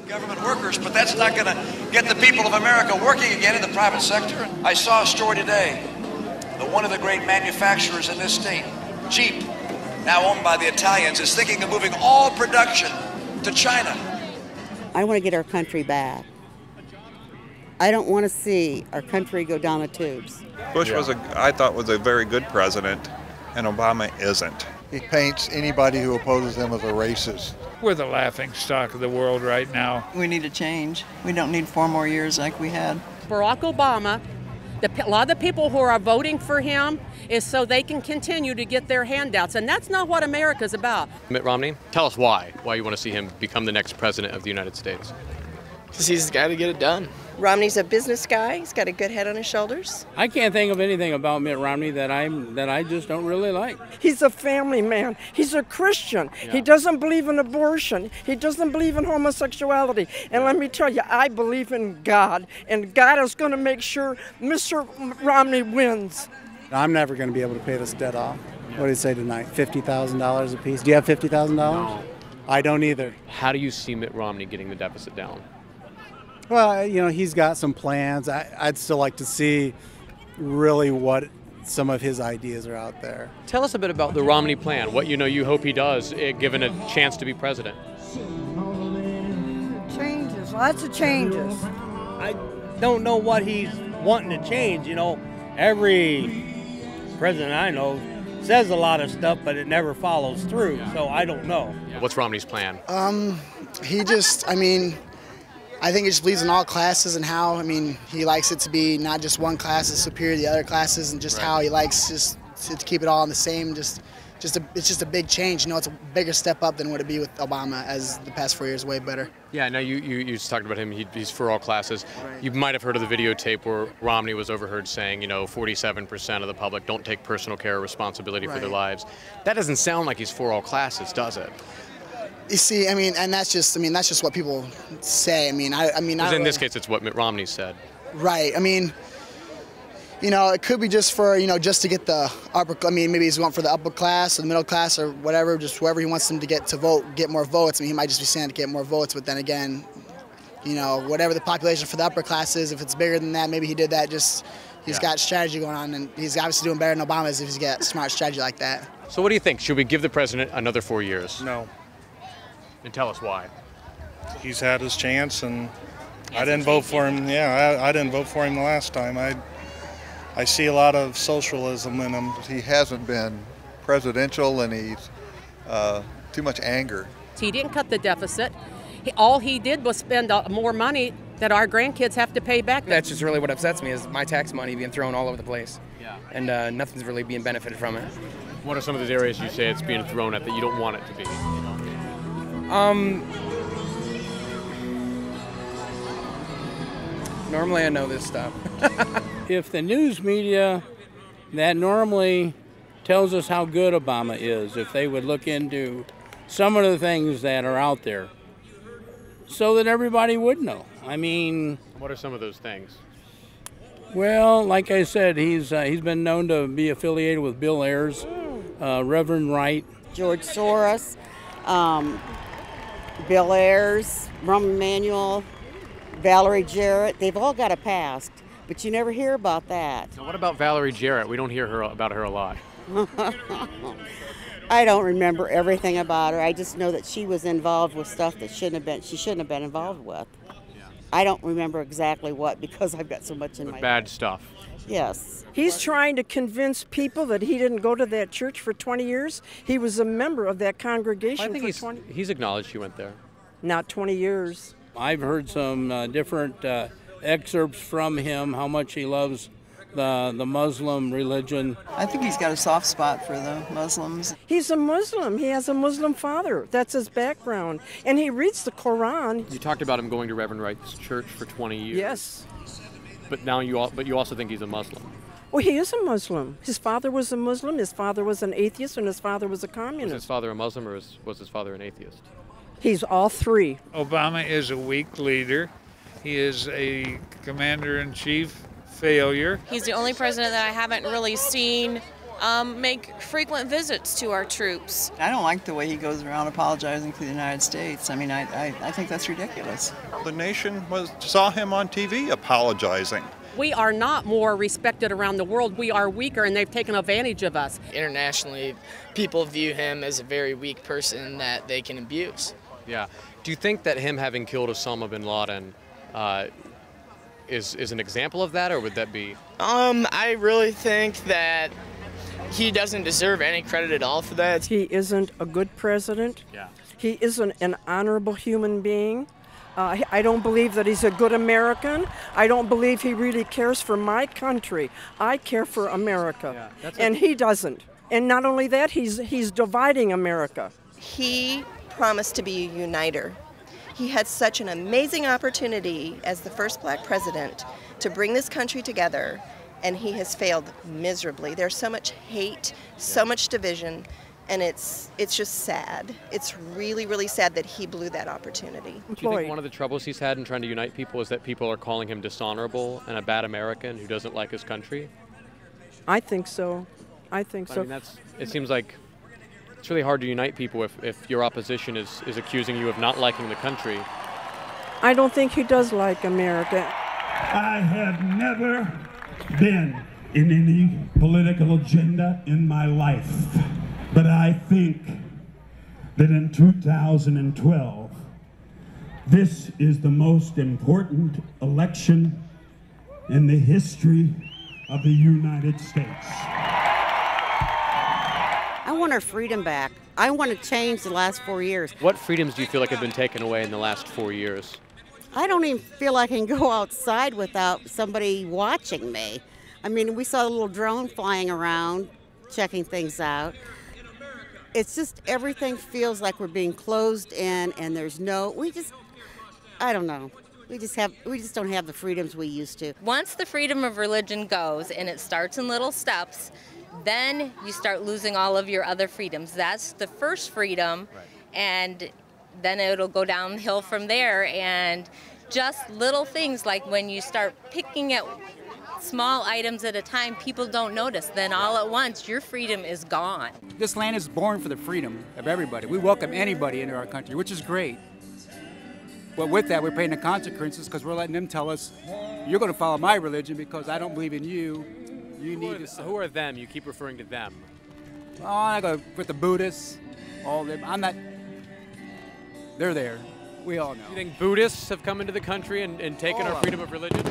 government workers, but that's not going to get the people of America working again in the private sector. I saw a story today that one of the great manufacturers in this state, Jeep, now owned by the Italians, is thinking of moving all production to China. I want to get our country back. I don't want to see our country go down the tubes. Bush I thought was a very good president, and Obama isn't. He paints anybody who opposes him as a racist. We're the laughing stock of the world right now. We need a change. We don't need 4 more years like we had. Barack Obama, a lot of the people who are voting for him is so they can continue to get their handouts, and that's not what America's about. Mitt Romney, tell us why you want to see him become the next president of the United States. Because he's the guy to get it done. Romney's a business guy. He's got a good head on his shoulders. I can't think of anything about Mitt Romney that I just don't really like. He's a family man. He's a Christian. Yeah. He doesn't believe in abortion. He doesn't believe in homosexuality. And let me tell you, I believe in God, and God is going to make sure Mr. Romney wins. I'm never going to be able to pay this debt off. What did he say tonight? $50,000 a piece. Do you have $50,000? No. I don't either. How do you see Mitt Romney getting the deficit down? Well, he's got some plans. I'd still like to see really what some of his ideas are out there. Tell us a bit about the Romney plan, what you hope he does, given a chance to be president. Changes, lots of changes. I don't know what he's wanting to change. Every president I know says a lot of stuff, but it never follows through, so I don't know. What's Romney's plan? I think he just believes in all classes and how, he likes it to be not just one class is superior to the other classes, and just how he likes just to keep it all in the same, it's just a big change. It's a bigger step up than what it'd be with Obama, as the past 4 years way better. Yeah, now you just talked about him, he's for all classes. Right. You might have heard of the videotape where Romney was overheard saying, 47% of the public don't take personal care or responsibility for their lives. That doesn't sound like he's for all classes, does it? You see, and that's just what people say. In this case, it's what Mitt Romney said. Right. It could be just for, just to get the upper. Maybe he's going for the upper class or the middle class or whatever. Just whoever he wants them to get more votes. He might just be saying to get more votes, but then again, whatever the population for the upper class is, if it's bigger than that, maybe he did that. He's got strategy going on, and he's obviously doing better than Obama if he's got smart strategy like that. So what do you think? Should we give the president another 4 years? No. And tell us why. He's had his chance, and I didn't vote for him. Yeah, I didn't vote for him the last time. I see a lot of socialism in him. He hasn't been presidential, and he's too much anger. He didn't cut the deficit. All he did was spend more money that our grandkids have to pay back. That's just really what upsets me, is my tax money being thrown all over the place. Yeah. And nothing's really being benefited from it. What are some of those areas you say it's being thrown at that you don't want it to be? Normally I know this stuff. If the news media that normally tells us how good Obama is, if they would look into some of the things that are out there so that everybody would know. What are some of those things? Well, like I said, he's been known to be affiliated with Bill Ayers, Reverend Wright, George Soros, Bill Ayers, Rahm Emanuel, Valerie Jarrett. They've all got a past, but you never hear about that. Now, what about Valerie Jarrett? We don't hear about her a lot. I don't remember everything about her. I just know that she was involved with stuff that she shouldn't have been involved with. Yeah. I don't remember exactly what, because I've got so much in my bad stuff. Yes. He's trying to convince people that he didn't go to that church for 20 years. He was a member of that congregation for 20 years. He's acknowledged he went there. Not 20 years. I've heard some different excerpts from him, how much he loves the Muslim religion. I think he's got a soft spot for the Muslims. He's a Muslim. He has a Muslim father. That's his background. And he reads the Quran. You talked about him going to Reverend Wright's church for 20 years. Yes. But now you also think he's a Muslim. Well, he is a Muslim. His father was a Muslim, his father was an atheist, and his father was a communist. Was his father a Muslim, or was his father an atheist? He's all three. Obama is a weak leader. He is a commander-in-chief failure. He's the only president that I haven't really seen make frequent visits to our troops. I don't like the way he goes around apologizing to the United States. I mean, I think that's ridiculous. The nation saw him on TV apologizing. We are not more respected around the world. We are weaker, and they've taken advantage of us. Internationally, people view him as a very weak person that they can abuse. Yeah. Do you think that him having killed Osama bin Laden is an example of that, or would that be? I really think that he doesn't deserve any credit at all for that. He isn't a good president. Yeah. He isn't an honorable human being. I don't believe that he's a good American. I don't believe he really cares for my country. I care for America, and he doesn't. And not only that, he's dividing America. He promised to be a uniter. He had such an amazing opportunity as the first black president to bring this country together, and he has failed miserably. There's so much hate, so much division, and it's just sad. It's really, really sad that he blew that opportunity. Do you think one of the troubles he's had in trying to unite people is that people are calling him dishonorable and a bad American who doesn't like his country? I think so. I think so. I mean, it seems like it's really hard to unite people if your opposition is accusing you of not liking the country. I don't think he does like America. I have never been in any political agenda in my life, but I think that in 2012, this is the most important election in the history of the United States. I want our freedom back. I want to change the last 4 years. What freedoms do you feel like have been taken away in the last 4 years? I don't even feel I can go outside without somebody watching me. I mean, we saw a little drone flying around, checking things out. It's just everything feels like we're being closed in, and there's I don't know. We just don't have the freedoms we used to. Once the freedom of religion goes, and it starts in little steps, then you start losing all of your other freedoms. That's the first freedom, and then it'll go downhill from there. And just little things like when you start picking at small items at a time, people don't notice. Then all at once, your freedom is gone. This land is born for the freedom of everybody. We welcome anybody into our country, which is great. But with that, we're paying the consequences because we're letting them tell us, you're going to follow my religion because I don't believe in you. You need to. Who are them? You keep referring to them. Oh, I go with the Buddhists, all them. I'm not. They're there. We all know. You think Buddhists have come into the country and taken our freedom of religion?